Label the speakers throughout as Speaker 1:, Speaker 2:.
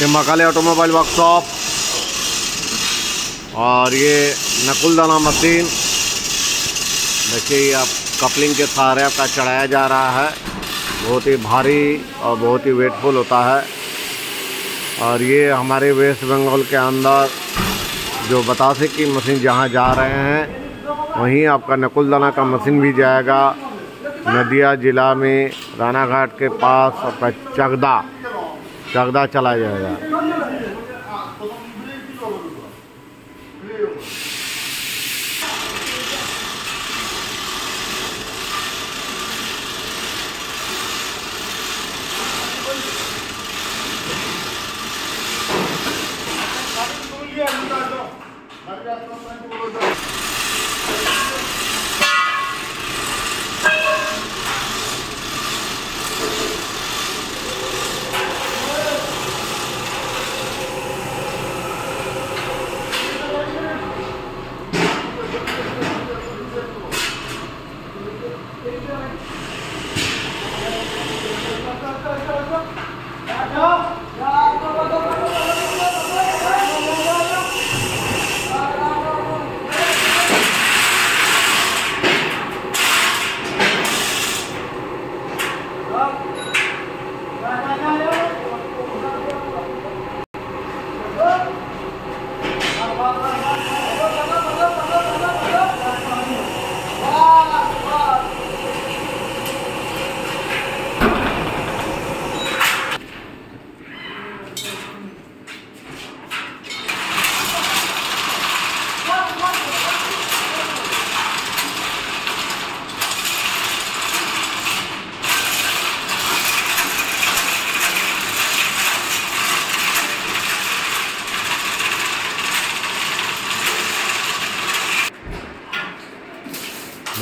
Speaker 1: ये Mahakali automobile workshop और ये नकुलदाना मशीन देखिए, ये आप कपलिंग के सहारे आपका चढ़ाया जा रहा है। बहुत ही भारी और बहुत ही वेटफुल होता है। और ये हमारे वेस्ट बंगाल के अंदर जो बतासे की मशीन जहाँ जा रहे हैं वहीं आपका नकुलदाना का मशीन भी जाएगा। नदिया ज़िला में रानाघाट के पास आपका चगदा चला जाएगा।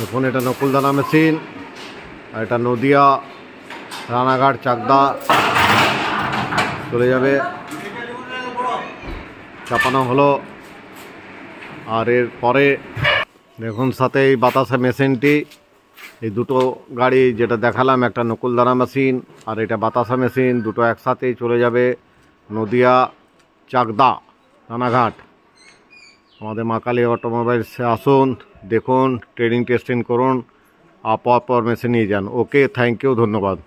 Speaker 1: দেখুন, এটা নকুলদানা মেশিন আর এটা নদিয়া রানাঘাট চাকদা চলে যাবে, চাপানো হলো। আর এর পরে দেখুন সাথে এই বাতাসা মেশিনটি, এই দুটো গাড়ি যেটা দেখালাম, একটা নকুলদানা মেশিন আর এটা বাতাসা মেশিন, দুটো একসাথেই চলে যাবে নদিয়া চাকদা রানাঘাট। আমাদের महाकाली অটোমোবাইলসে আসুন, দেখুন, ট্রেনিং টেস্টিং করুন, আর পর মেশিন নিয়ে যান। ওকে, থ্যাংক ইউ, ধন্যবাদ।